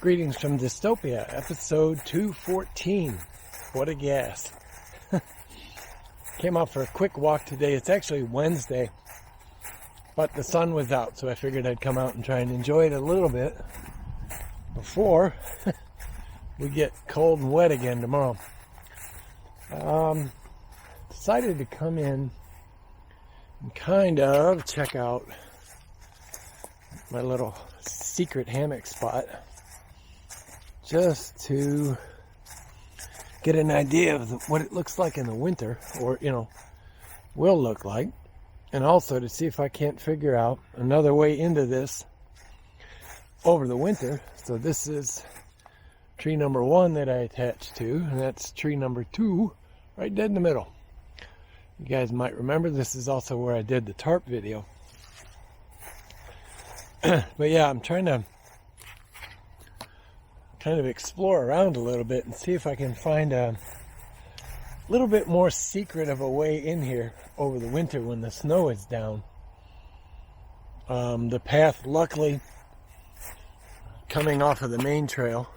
Greetings from Dystopia, episode 214. What a gas. Came out for a quick walk today. It's actually Wednesday, but the sun was out, so I figured I'd come out and try and enjoy it a little bit before we get cold and wet again tomorrow. Decided to come in and kind of check out my little secret hammock spot, just to get an idea of what it looks like in the winter, or will look like, and also to see if I can't figure out another way into this over the winter. So this is tree number 1 that I attached to, and that's tree number 2 right dead in the middle. You guys might remember this is also where I did the tarp video. But yeah, I'm trying to kind of explore around a little bit and see if I can find a little bit more secret of a way in here over the winter when the snow is down. The path, luckily, coming off of the main trail,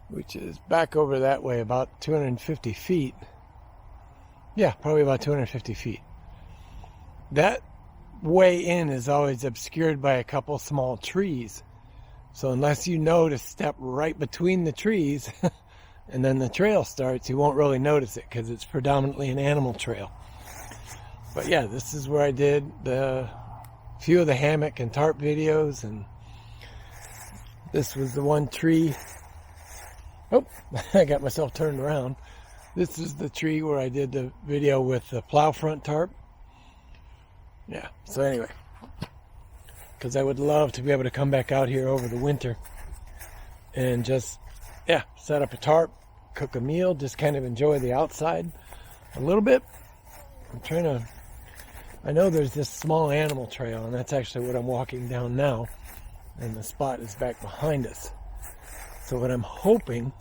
which is back over that way about 250 feet. Yeah, probably about 250 feet. That way in is always obscured by a couple small trees. So unless you know to step right between the trees and then the trail starts, you won't really notice it because it's predominantly an animal trail. But yeah, this is where I did the few of the hammock and tarp videos, and this was the one tree. Oh, I got myself turned around. This is the tree where I did the video with the plow front tarp. Yeah, so anyway, because I would love to be able to come back out here over the winter and just, set up a tarp, cook a meal, just kind of enjoy the outside a little bit. I know there's this small animal trail, and that's actually what I'm walking down now, and the spot is back behind us. So what I'm hoping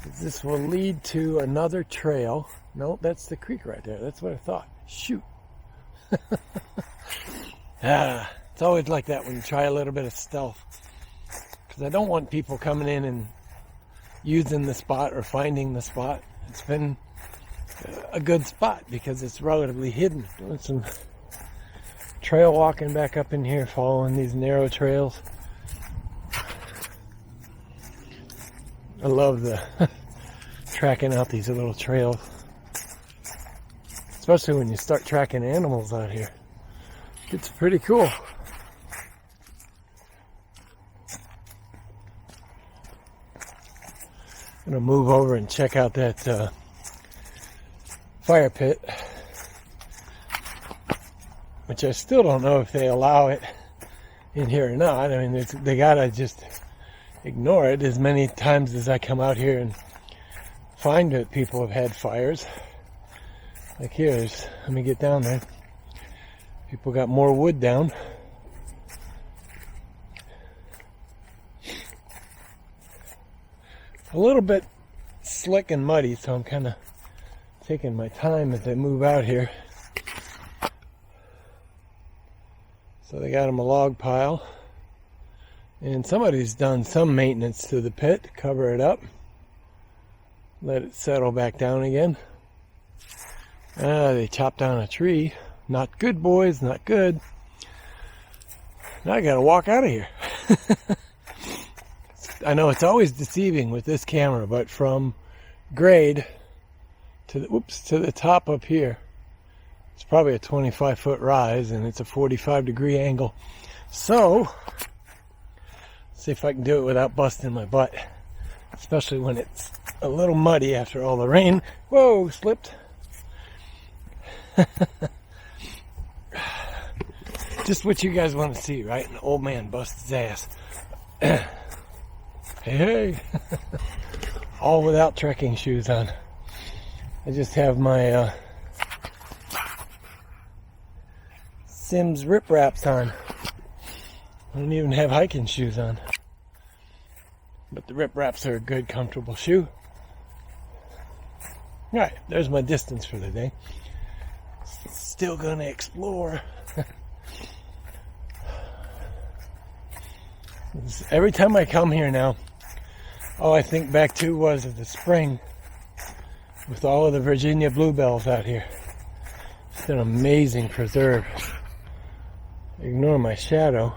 is this will lead to another trail. No, that's the creek right there. That's what I thought. Shoot. It's always like that when you try a little bit of stealth, because I don't want people coming in and using the spot or finding the spot. It's been a good spot because it's relatively hidden. Doing some trail walking back up in here, following these narrow trails. I love the tracking out these little trails, especially when you start tracking animals out here. It's pretty cool. I'm gonna move over and check out that fire pit, which I still don't know if they allow it in here or not. I mean, they gotta just ignore it. As many times as I come out here and find that people have had fires, like here, let me get down there. People got more wood down. A little bit slick and muddy, so I'm kind of taking my time as I move out here. So they got them a log pile, and somebody's done some maintenance to the pit to cover it up, let it settle back down again. They chopped down a tree. Not good, boys, not good. Now I gotta walk out of here. I know it's always deceiving with this camera, but from grade to the top up here, it's probably a 25-foot rise, and it's a 45-degree angle. So, see if I can do it without busting my butt, especially when it's a little muddy after all the rain. Whoa, slipped. Just what you guys want to see, right? An old man bust his ass. Hey. All without trekking shoes on. I just have my Sims rip wraps on. I don't even have hiking shoes on. But the rip wraps are a good, comfortable shoe. Alright, there's my distance for the day. Still gonna explore. Every time I come here now, all I think back to was the spring with all of the Virginia bluebells out here. It's an amazing preserve. Ignore my shadow,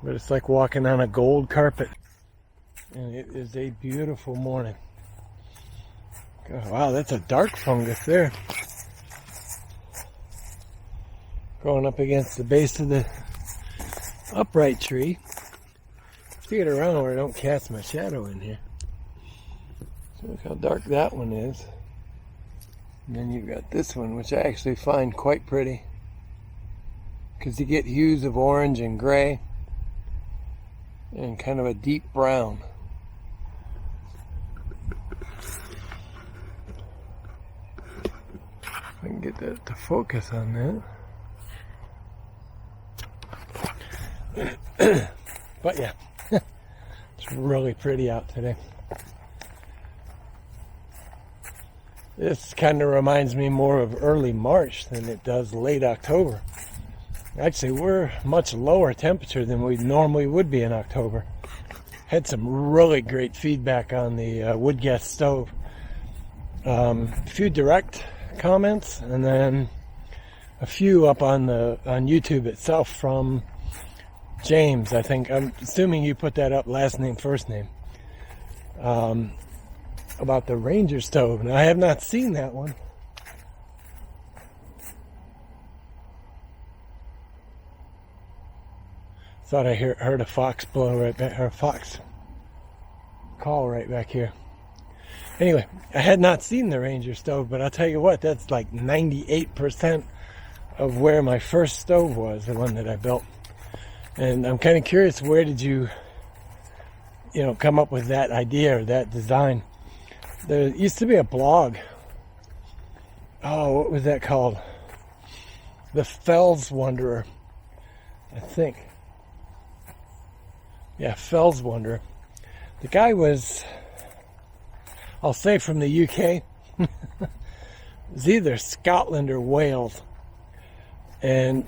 but it's like walking on a gold carpet. And it is a beautiful morning. Oh, wow, that's a dark fungus there. Growing up against the base of the upright tree. To get around where I don't cast my shadow in here. So look how dark that one is. And then you've got this one, which I actually find quite pretty. Because you get hues of orange and gray. And kind of a deep brown. I can get that to focus on that. But yeah, it's really pretty out today. This kind of reminds me more of early March than it does late October. Actually, we're much lower temperature than we normally would be in October. Had some really great feedback on the wood gas stove. A few direct comments, and then a few up on YouTube itself from James. I think, I'm assuming you put that up, last name, first name, about the Ranger stove. Now, I have not seen that one. Thought I heard a fox blow right back, or a fox call right back here. Anyway, I had not seen the Ranger stove, but I'll tell you what, that's like 98% of where my first stove was, the one that I built. And I'm kind of curious, where did you come up with that idea or that design? There used to be a blog. Oh, what was that called? The Fells Wanderer, I think. Yeah, Fells Wanderer. The guy was, I'll say, from the UK. It was either Scotland or Wales. And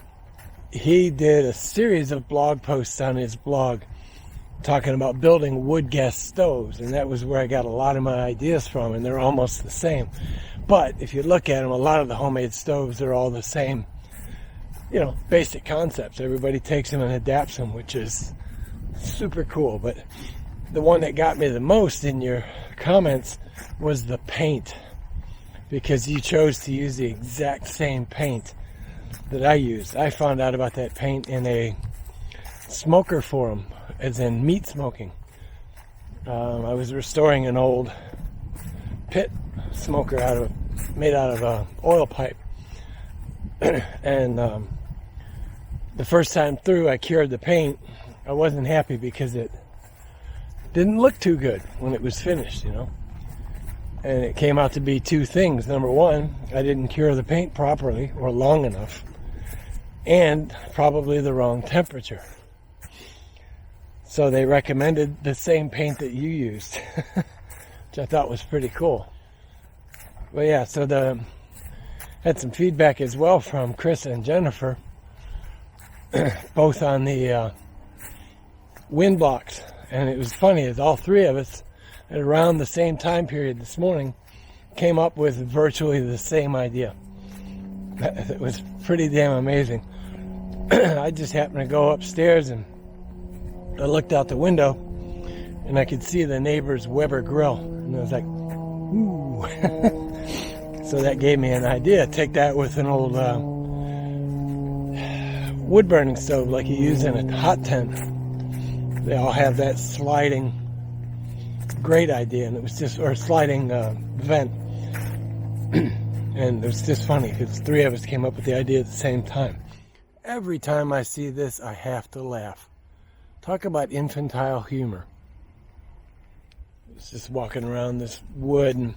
he did a series of blog posts on his blog talking about building wood gas stoves. And that was where I got a lot of my ideas from. And they're almost the same. But if you look at them, a lot of the homemade stoves are all the same, basic concepts. Everybody takes them and adapts them, which is super cool. But the one that got me the most in your comments was the paint, because you chose to use the exact same paint that I used. I found out about that paint in a smoker forum, as in meat smoking. I was restoring an old pit smoker made out of a oil pipe, and the first time through I cured the paint. I wasn't happy because it didn't look too good when it was finished, And it came out to be two things. Number one, I didn't cure the paint properly or long enough, and probably the wrong temperature. So they recommended the same paint that you used, which I thought was pretty cool. But yeah, so had some feedback as well from Chris and Jennifer, both on the wind blocks. And it was funny, as all three of us at around the same time period this morning came up with virtually the same idea. It was pretty damn amazing. I just happened to go upstairs and I looked out the window and I could see the neighbor's Weber grill, and I was like, ooh. So that gave me an idea. Take that with an old wood burning stove like you use in a hot tent. They all have that sliding, great idea, and it was just, or sliding vent. And it was just funny because three of us came up with the idea at the same time. Every time I see this, I have to laugh. Talk about infantile humor. I was just walking around this wood, and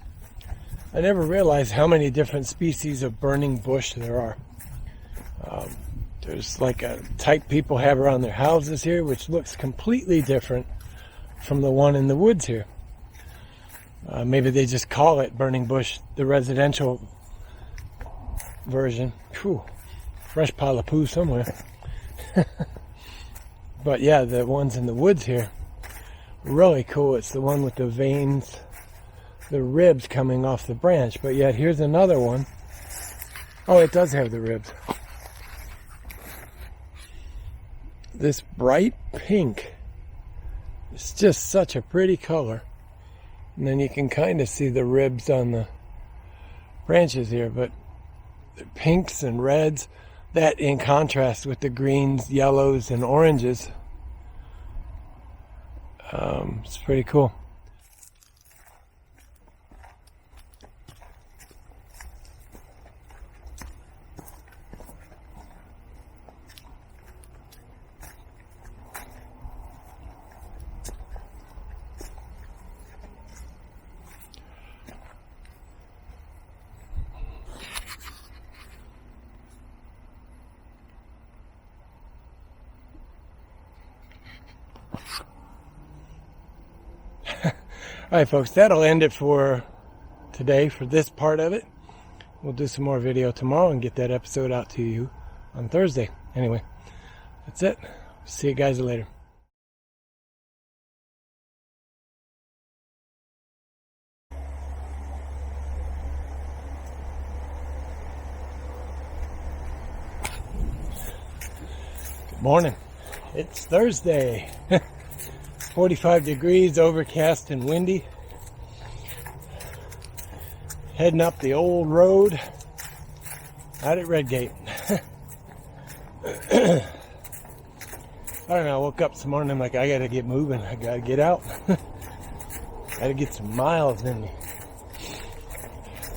I never realized how many different species of burning bush there are. There's like a type people have around their houses here, which looks completely different from the one in the woods here. Maybe they just call it burning bush, the residential version. Whew, fresh pile of poo somewhere. But yeah, the ones in the woods here, really cool. It's the one with the veins, the ribs coming off the branch. But yet here's another one. Oh, it does have the ribs. This bright pink. It's just such a pretty color. And then you can kind of see the ribs on the branches here, but the pinks and reds, that in contrast with the greens, yellows, and oranges. It's pretty cool. Alright folks, that'll end it for today, for this part of it. We'll do some more video tomorrow and get that episode out to you on Thursday. Anyway, that's it. See you guys later. Good morning. It's Thursday. 45 degrees, overcast and windy. Heading up the old road out at Redgate. I don't know, I woke up this morning, I'm like, I gotta get moving, I gotta get out. Gotta get some miles in me.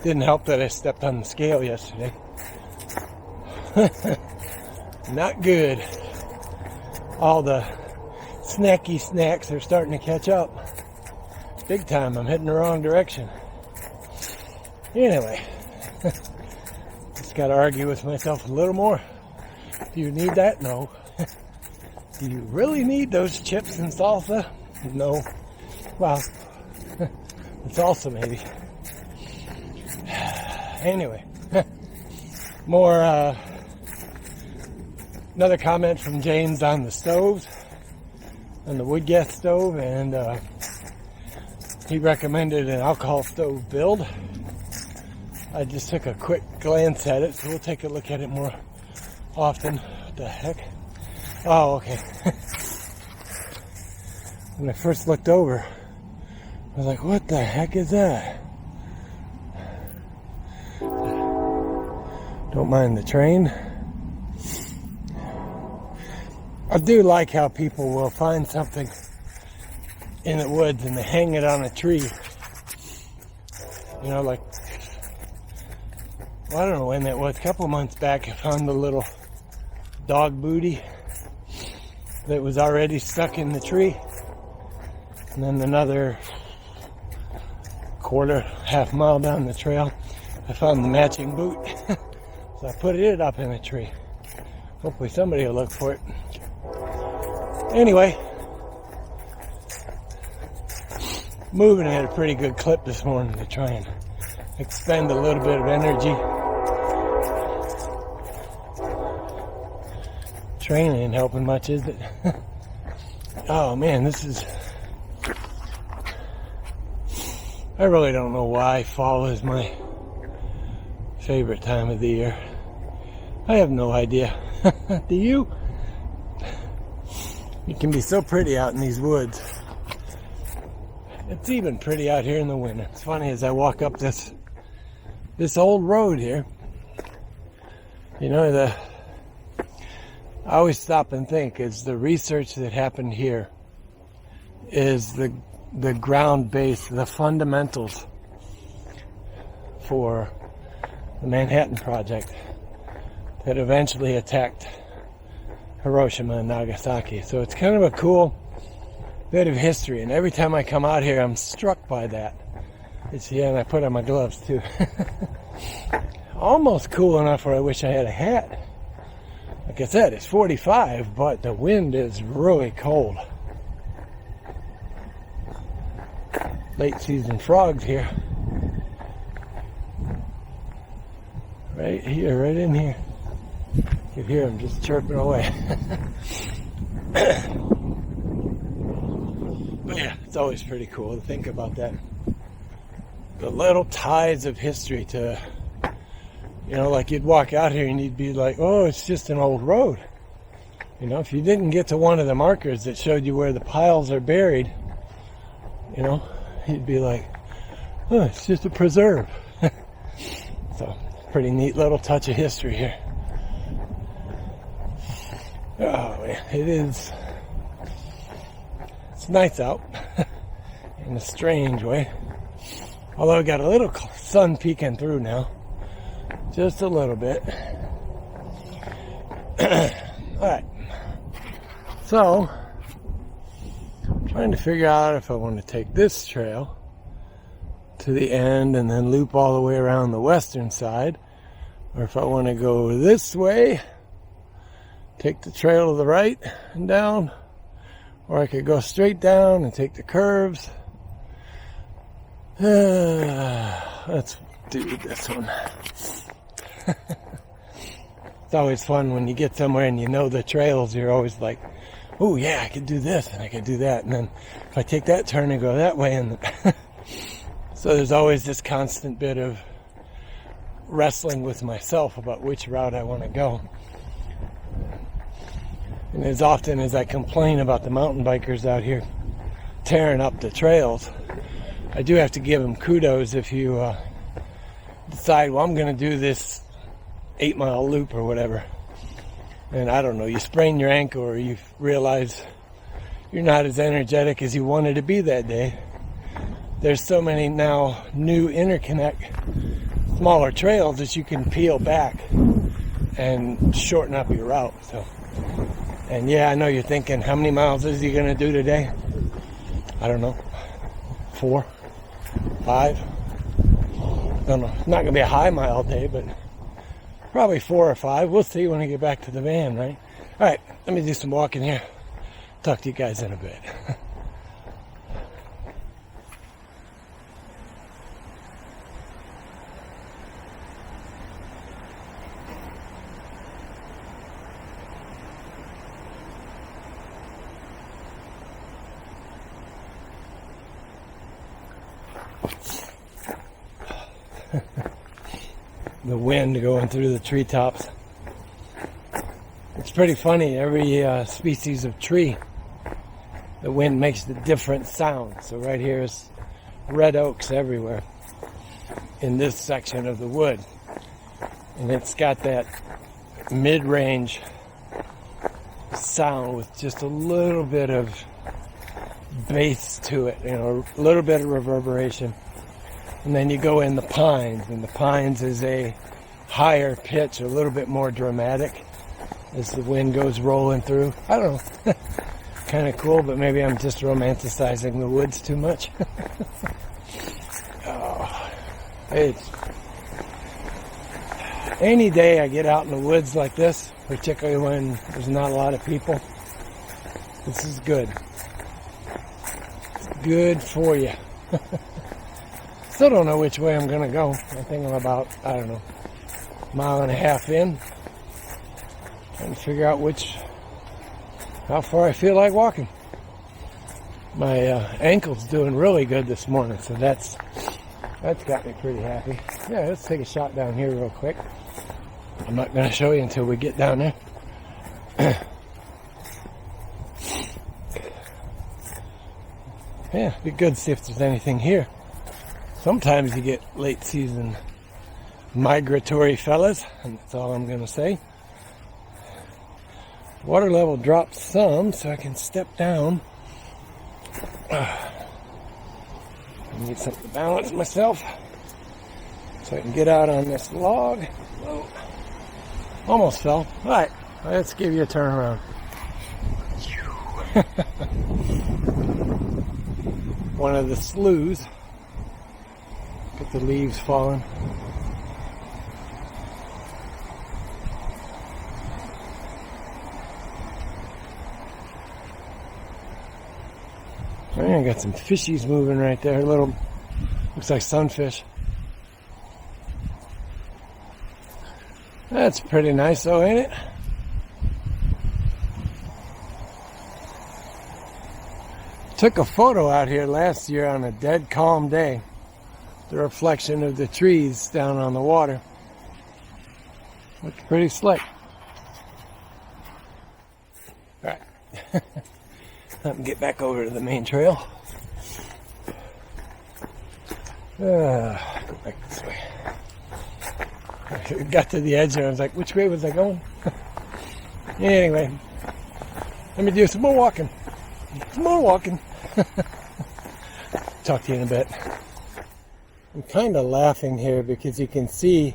Didn't help that I stepped on the scale yesterday. Not good. All the snacky snacks are starting to catch up. Big time. I'm heading the wrong direction. Anyway, just got to argue with myself a little more. Do you need that? No. Do you really need those chips and salsa? No. Well, the salsa maybe. Anyway, more, another comment from James on the stoves. On the wood gas stove, and he recommended an alcohol stove build. I just took a quick glance at it, so we'll take a look at it more often. What the heck? Oh, okay. When I first looked over, I was like, what the heck is that? Don't mind the train. I do like how people will find something in the woods and they hang it on a tree. You know, like, well, I don't know when that was. A couple of months back, I found a little dog booty that was already stuck in the tree. And then another half mile down the trail, I found the matching boot. So I put it up in a tree. Hopefully somebody will look for it. Anyway, moving at a pretty good clip this morning to try and expend a little bit of energy. Train ain't helping much, is it? Oh man, I really don't know why fall is my favorite time of the year. I have no idea. Do you? It can be so pretty out in these woods. It's even pretty out here in the winter. It's funny, as I walk up this old road here, you know, I always stop and think, is the research that happened here is the ground base, the fundamentals for the Manhattan Project that eventually attacked Hiroshima and Nagasaki. So it's kind of a cool bit of history, and every time I come out here I'm struck by that. And I put on my gloves too. Almost cool enough where I wish I had a hat. Like I said, it's 45, but the wind is really cold. Late season frogs here. Right here, right in here. You can hear them just chirping away. But yeah, it's always pretty cool to think about that. The little ties of history to, you know, like you'd walk out here and you'd be like, oh, it's just an old road. You know, if you didn't get to one of the markers that showed you where the piles are buried, you know, you'd be like, oh, it's just a preserve. So, pretty neat little touch of history here. Oh man, it's nice out in a strange way. Although I got a little sun peeking through now. Just a little bit. Alright. So, I'm trying to figure out if I want to take this trail to the end and then loop all the way around the western side, or if I want to go this way, take the trail to the right and down, or I could go straight down and take the curves. Let's do this one. It's always fun when you get somewhere and you know the trails. You're always like, oh yeah, I could do this and I could do that, and then if I take that turn and go that way, and so there's always this constant bit of wrestling with myself about which route I want to go. And as often as I complain about the mountain bikers out here tearing up the trails, I do have to give them kudos if you decide, well, I'm going to do this 8-mile loop or whatever. And I don't know, you sprain your ankle or you realize you're not as energetic as you wanted to be that day. There's so many now new interconnect smaller trails that you can peel back and shorten up your route. So, and yeah, I know you're thinking, how many miles is he going to do today? I don't know. 4, 5. I don't know. It's not going to be a high mile day, but probably 4 or 5. We'll see when I get back to the van, right? All right, let me do some walking here. Talk to you guys in a bit. The wind going through the treetops. It's pretty funny. Every species of tree, the wind makes a different sound. So right here is red oaks everywhere in this section of the wood. And it's got that mid-range sound with just a little bit of bass to it, you know, a little bit of reverberation. And then you go in the pines, and the pines is a higher pitch, a little bit more dramatic as the wind goes rolling through. I don't know. Kind of cool, but maybe I'm just romanticizing the woods too much. Oh, it's any day I get out in the woods like this, particularly when there's not a lot of people, this is good. It's good for you. Still don't know which way I'm going to go. I think I'm about, I don't know, 1.5 miles in. Trying to figure out how far I feel like walking. My ankle's doing really good this morning, so that's got me pretty happy. Yeah, let's take a shot down here real quick. I'm not going to show you until we get down there. Yeah, be good to see if there's anything here. Sometimes you get late season migratory fellas, and that's all I'm going to say. Water level dropped some, so I can step down. I need something to balance myself, so I can get out on this log. Oh, almost fell. All right, let's give you a turn around. One of the sloughs. Get the leaves falling. I got some fishies moving right there. Little, looks like sunfish. That's pretty nice though, ain't it? Took a photo out here last year on a dead calm day. The reflection of the trees down on the water. Looked pretty slick. Alright. Let me get back over to the main trail. Go back this way. I got to the edge and I was like, which way was I going? Anyway, let me do some more walking. Some more walking. Talk to you in a bit. I'm kind of laughing here because you can see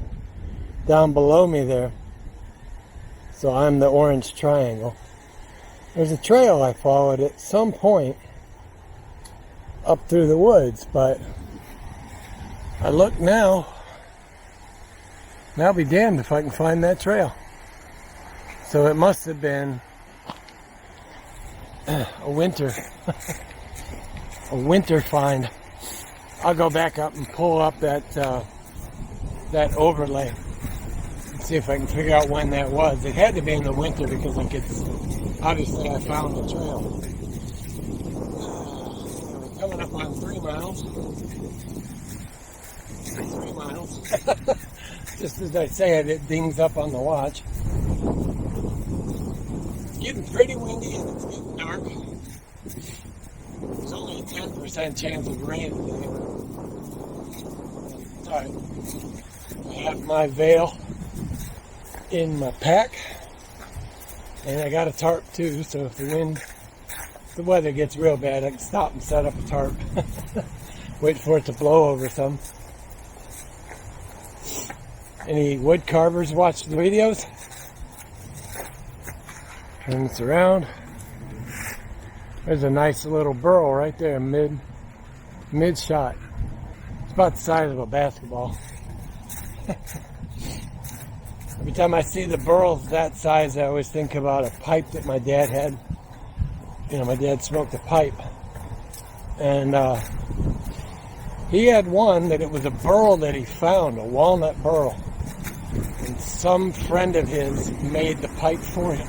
down below me there. So I'm the orange triangle. There's a trail I followed at some point up through the woods, but I look now, and I'll be damned if I can find that trail. So it must have been a winter find. I'll go back up and pull up that overlay and see if I can figure out when that was. It had to be in the winter because like obviously I found the trail. We're coming up on 3 miles. 3 miles. Just as I say it, it dings up on the watch. It's getting pretty windy and it's getting dark. There's only a 10% chance of rain today. Sorry. I have my veil in my pack. And I got a tarp too, so if the weather gets real bad, I can stop and set up a tarp. Wait for it to blow over some. Any wood carvers watch the videos? Turn this around. There's a nice little burl right there, mid shot. It's about the size of a basketball. Every time I see the burls that size, I always think about a pipe that my dad had. You know, my dad smoked a pipe. And he had one that it was a burl that he found, a walnut burl. And some friend of his made the pipe for him.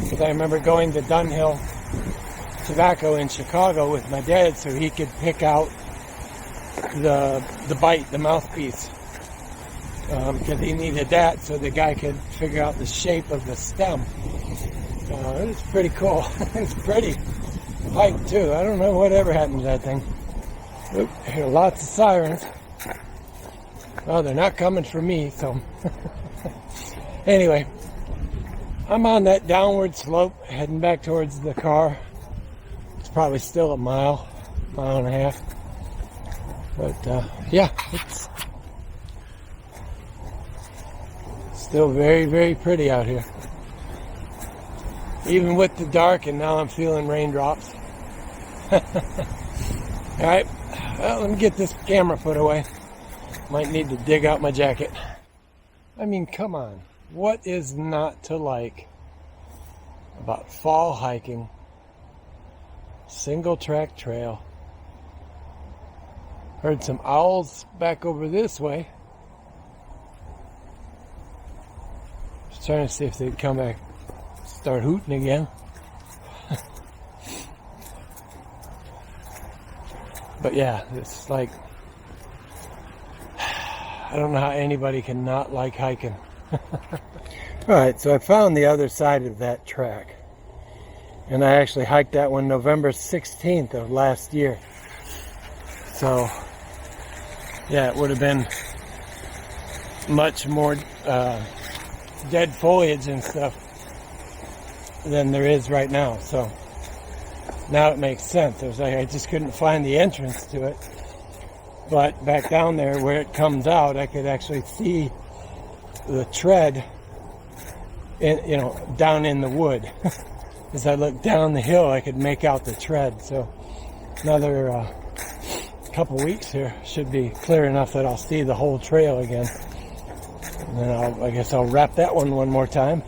Because I remember going to Dunhill Tobacco in Chicago with my dad so he could pick out the bite, the mouthpiece. Because he needed that so the guy could figure out the shape of the stem. It was pretty cool. It's pretty pipe too. I don't know whatever happened to that thing. Oop, I hear lots of sirens. Well, they're not coming for me, so. Anyway, I'm on that downward slope heading back towards the car. It's probably still a mile and a half. But yeah, it's still very, very pretty out here. Even with the dark, and now I'm feeling raindrops. Alright, well, let me get this camera put away. Might need to dig out my jacket. I mean, come on. What is not to like about fall hiking, single track trail? Heard some owls back over this way. Just trying to see if they'd come back, start hooting again. But yeah, it's like, I don't know how anybody can not like hiking. Alright, so I found the other side of that track. And I actually hiked that one November 16th of last year. So, yeah, it would have been much more dead foliage and stuff than there is right now. So, now it makes sense. It was like I just couldn't find the entrance to it. But back down there where it comes out, I could actually see the tread, down in the wood. As I looked down the hill, I could make out the tread. So another couple weeks here should be clear enough that I'll see the whole trail again. And then I guess I'll wrap that one more time.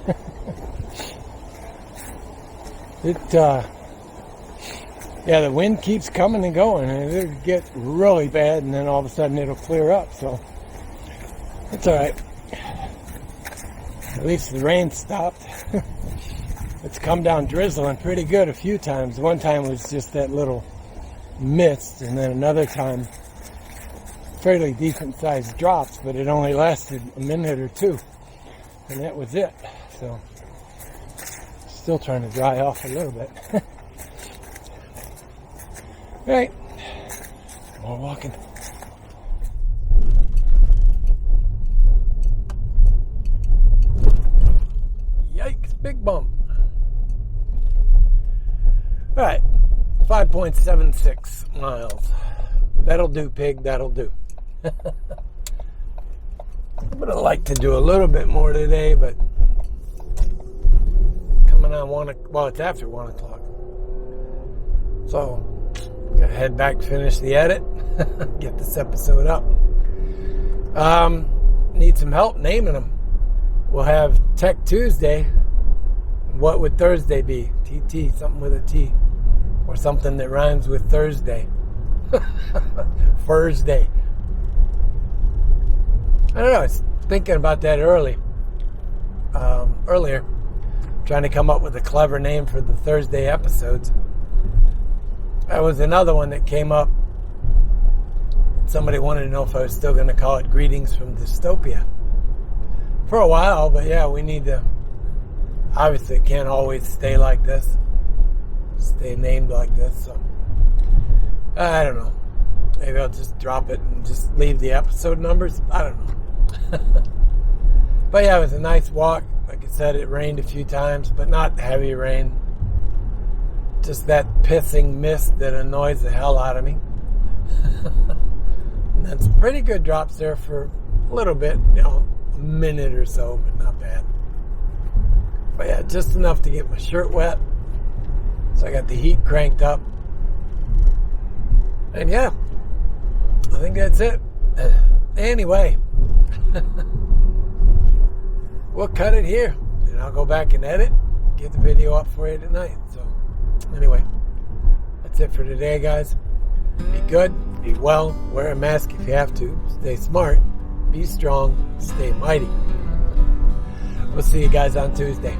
Yeah, the wind keeps coming and going, and it'll get really bad, and then all of a sudden it'll clear up, so it's alright. At least the rain stopped. it's come down drizzling pretty good a few times. One time was just that little mist, and then another time fairly decent sized drops, but it only lasted a minute or two, and that was it. So still trying to dry off a little bit. All right, more walking. Yikes, big bump. All right, 5.76 miles. That'll do, pig, that'll do. I'm gonna like to do a little bit more today, but coming on well, it's after 1 o'clock. So, gotta head back, finish the edit, get this episode up. Need some help naming them. We'll have Tech Tuesday. What would Thursday be? TT, something with a T. Or something that rhymes with Thursday. Thursday. I don't know, I was thinking about that earlier. Trying to come up with a clever name for the Thursday episodes. That was another one that came up. Somebody wanted to know if I was still going to call it Greetings from Dystopia. For a while, but yeah, we need to... Obviously, it can't always stay like this. Stay named like this, so... I don't know. Maybe I'll just drop it and just leave the episode numbers. I don't know. But yeah, it was a nice walk. Like I said, it rained a few times, but not heavy rain. Just that pissing mist that annoys the hell out of me. And then some pretty good drops there for a little bit, a minute or so, but not bad. But yeah, just enough to get my shirt wet. So I got the heat cranked up. And yeah, I think that's it. Anyway, we'll cut it here. And I'll go back and edit, get the video up for you tonight. So anyway, that's it for today, guys. Be good, be well, wear a mask if you have to, stay smart, be strong, stay mighty. We'll see you guys on Tuesday.